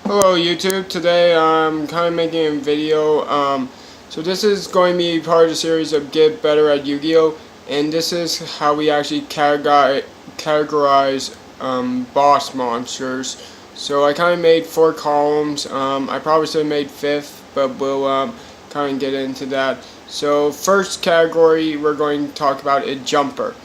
Hello YouTube, today I'm kind of making a video, so this is going to be part of the series of Get Better at Yu-Gi-Oh! And this is how we actually categorize boss monsters. So I kind of made 4 columns. I probably should have made 5th, but we'll kind of get into that. So first category we're going to talk about is Jumper.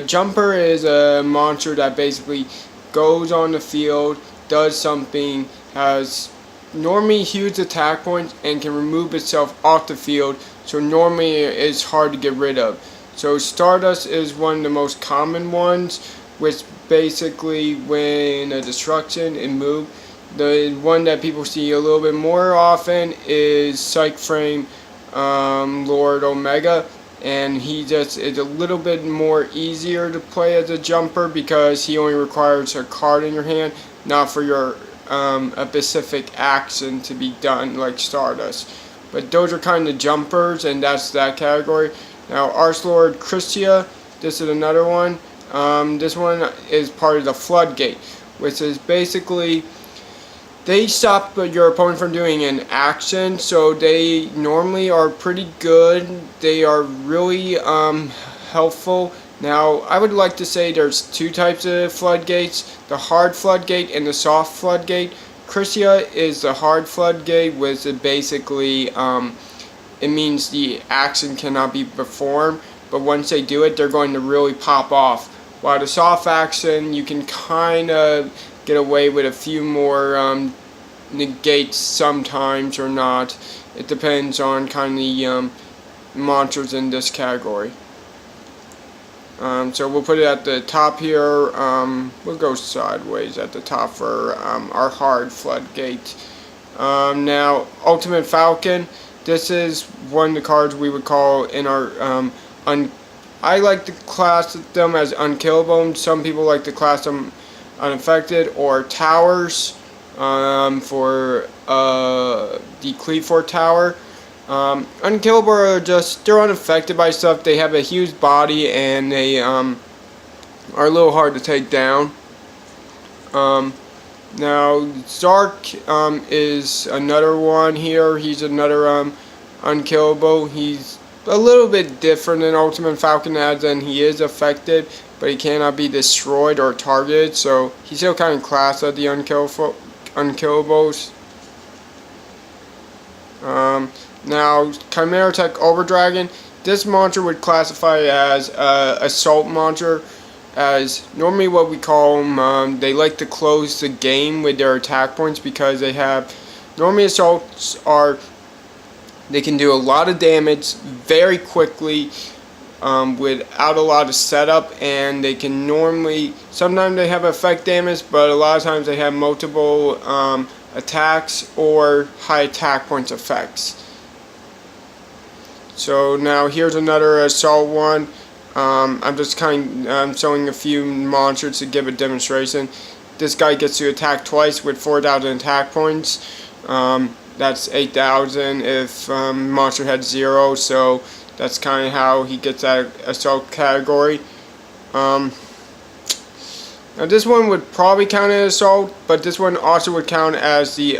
Jumper is a monster that basically goes on the field, does something, has normally huge attack points, and can remove itself off the field, so normally it's hard to get rid of. So Stardust is one of the most common ones, which basically when a destruction and move. The one that people see a little bit more often is Psych Frame Lord Omega, and he just is a little bit more easier to play as a jumper because he only requires a card in your hand, not for your a specific action to be done like Stardust. But those are kind of jumpers, and that's that category. Now Archlord Christia, this is another one. This one is part of the Floodgate, which is basically they stop your opponent from doing an action, so they normally are pretty good. They are really helpful. Now, I would like to say there's 2 types of floodgates, the hard floodgate and the soft floodgate. Christia is the hard floodgate, which is basically, it means the action cannot be performed, but once they do it, they're going to really pop off. While the soft action, you can kind of get away with a few more negates sometimes or not. It depends on kind of the monsters in this category. So we'll put it at the top here. We'll go sideways at the top for our hard floodgate. Now, Ultimate Falcon. This is one of the cards we would call in our I like to class them as unkillable. Some people like to class them unaffected or towers for the Cleveland Tower. Unkillable are just, they're unaffected by stuff. They have a huge body and they are a little hard to take down. Now Zark is another one here. He's another unkillable. He's a little bit different than Ultimate Falcon, as in he is affected, but he cannot be destroyed or targeted, so he's still kind of classed as the unkillables. Now, Chimera Tech Overdragon, this monster would classify as assault monster, as normally what we call them, they like to close the game with their attack points because they have, normally assaults are, they can do a lot of damage very quickly without a lot of setup, and they can normally, sometimes they have effect damage, but a lot of times they have multiple attacks or high attack points effects. So now here's another assault one. I'm just kind of showing a few monsters to give a demonstration. This guy gets to attack twice with 4,000 attack points. That's 8,000 if monster had 0, so that's kind of how he gets that assault category. Now this one would probably count as assault, but this one also would count as the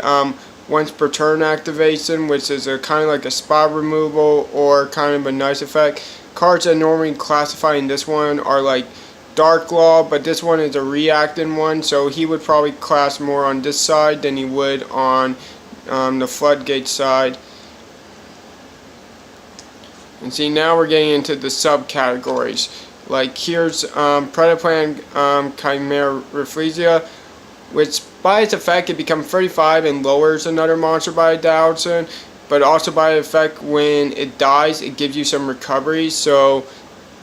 once per turn activation, which is a kind of like a spot removal or kind of a nice effect. Cards that normally classify in this one are like Dark Law, but this one is a reacting one, so he would probably class more on this side than he would on the Floodgate side. And see, now we're getting into the subcategories. Like here's Predaplan Chimera Reflesia, which by its effect it becomes 35 and lowers another monster by 1,000, but also by effect when it dies it gives you some recovery. So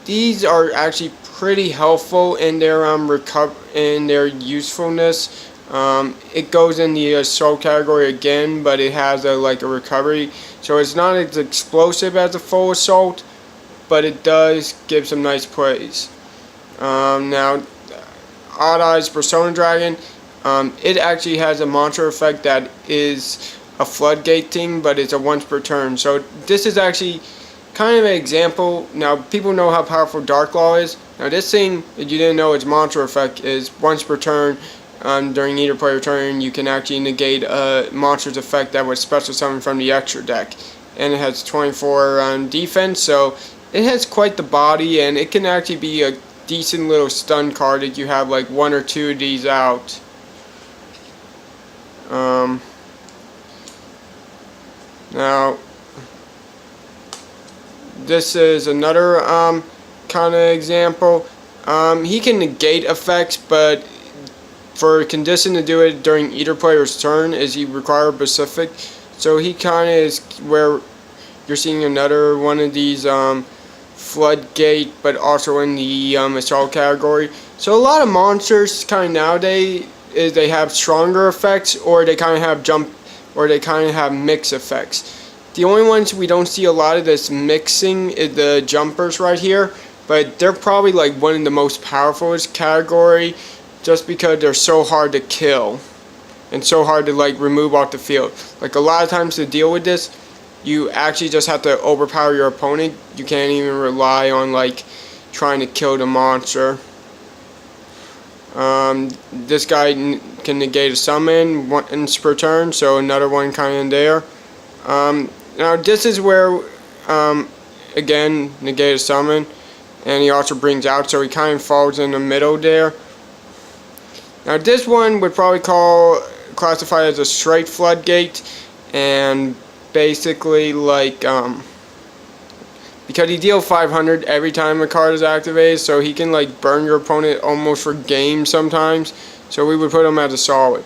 these are actually pretty helpful in their usefulness. It goes in the assault category again, but it has like a recovery, so it's not as explosive as a full assault, but it does give some nice plays. Now Odd Eyes Persona Dragon, it actually has a monster effect that is a floodgate thing, but it's a once per turn. So this is actually kind of an example. Now people know how powerful Dark Law is. Now this thing, if you didn't know, its monster effect is once per turn, during either player turn, you can actually negate a monster's effect that was special summoned from the extra deck. And it has 24 defense, so it has quite the body, and it can actually be a decent little stun card if you have like one or two of these out. Now, this is another kind of example. He can negate effects, but for a condition to do it during either player's turn is he require specific. So he kind of is where you're seeing another one of these floodgate, but also in the assault category. So a lot of monsters kind of nowadays is they have stronger effects, or they kind of have jump, or they kind of have mix effects. The only ones we don't see a lot of this mixing is the jumpers right here, but they're probably like one of the most powerful category, just because they're so hard to kill and so hard to like remove off the field. Like a lot of times to deal with this, you actually just have to overpower your opponent. You can't even rely on like trying to kill the monster. This guy can negate a summon once per turn, so another one kind of in there. Now this is where again, negate a summon, and he also brings out, so he kind of falls in the middle there. Now this one would probably classify as a straight floodgate, and basically like because he deals 500 every time a card is activated, so he can like burn your opponent almost for game sometimes. So we would put him as a solid.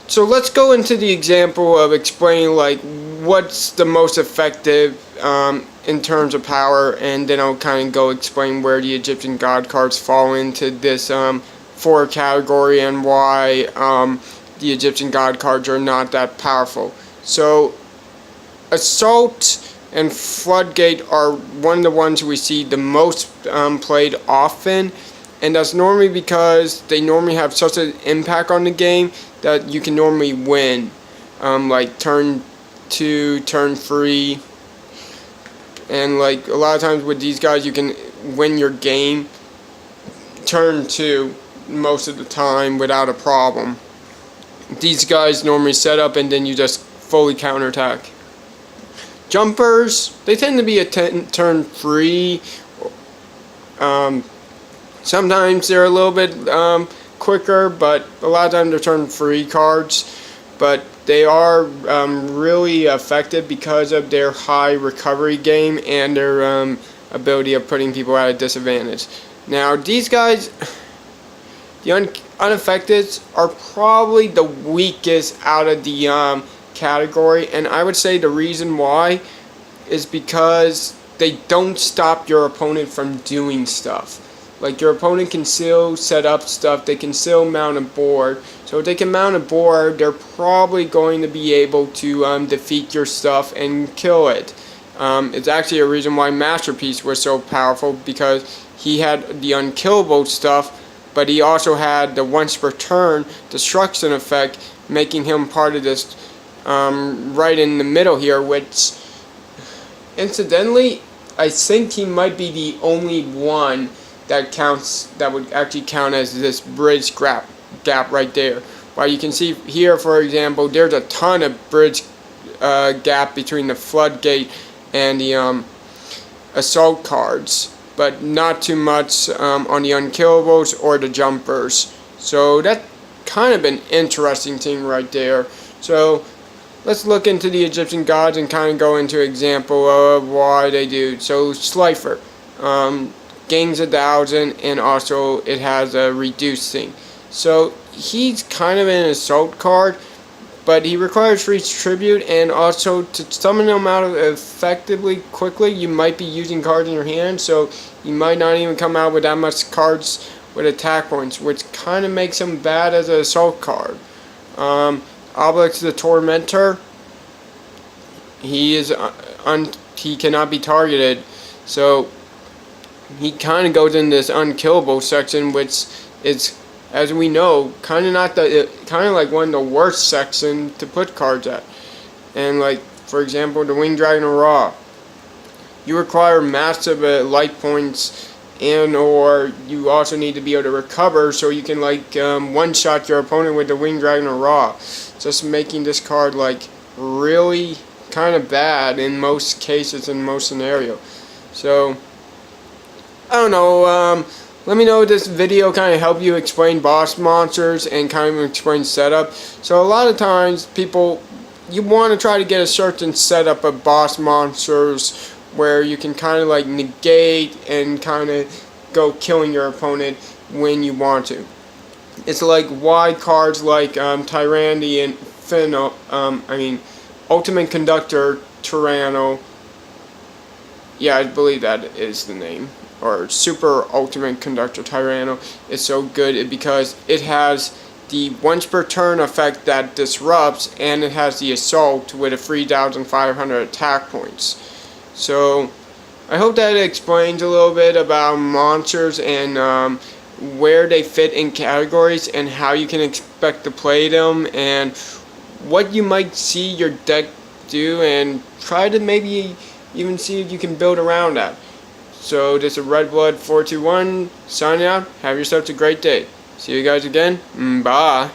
So let's go into the example of explaining like what's the most effective in terms of power, and then I'll kind of go explain where the Egyptian God cards fall into this for category, and why the Egyptian God cards are not that powerful. So Assault and Floodgate are one of the ones we see the most played often, and that's normally because they normally have such an impact on the game that you can normally win, like turn 2, turn 3, and like a lot of times with these guys you can win your game turn 2 most of the time without a problem. These guys normally set up and then you just fully counterattack. Jumpers, they tend to be a turn 3. Sometimes they're a little bit quicker, but a lot of times they're turn 3 cards. But they are really effective because of their high recovery game and their ability of putting people at a disadvantage. Now these guys, the unaffected, are probably the weakest out of the category, and I would say the reason why is because they don't stop your opponent from doing stuff. Like your opponent can still set up stuff, they can still mount a board. So if they can mount a board, they're probably going to be able to defeat your stuff and kill it. It's actually a reason why Masterpiece was so powerful, because he had the unkillable stuff, but he also had the once per turn destruction effect, making him part of this right in the middle here, which incidentally I think he might be the only one that would actually count as this bridge gap right there. While you can see here, for example, there's a ton of bridge gap between the Floodgate and the assault cards, but not too much on the unkillables or the jumpers. So that's kind of an interesting thing right there. So let's look into the Egyptian gods and kind of go into an example of why they do. So Slifer gains 1,000, and also it has a reducing. So he's kind of an assault card, but he requires free tribute, and also to summon him out effectively quickly, you might be using cards in your hand, so you might not even come out with that much cards with attack points, which kind of makes him bad as an assault card. Obelix the Tormentor, he cannot be targeted, so he kind of goes in this unkillable section, which is, as we know, kind of like one of the worst sections to put cards at. And like, for example, the Winged Dragon of Ra, you require massive light points and or you also need to be able to recover so you can like one-shot your opponent with the Winged Dragon or Raw, just making this card like really kind of bad in most cases, in most scenarios. So I don't know, let me know if this video kind of helped you explain boss monsters and kind of explain setup. So a lot of times people, you want to try to get a certain setup of boss monsters where you can kind of like negate and kind of go killing your opponent when you want to. It's like why cards like Tyranny and Ultimate Conductor Tyranno, yeah, I believe that is the name, or Super Ultimate Conductor Tyranno is so good because it has the once per turn effect that disrupts, and it has the assault with a 3,500 attack points. So I hope that explains a little bit about monsters and where they fit in categories and how you can expect to play them and what you might see your deck do, and try to maybe even see if you can build around that. So this is Redblood421 signing out. Have yourselves a great day. See you guys again. Bye.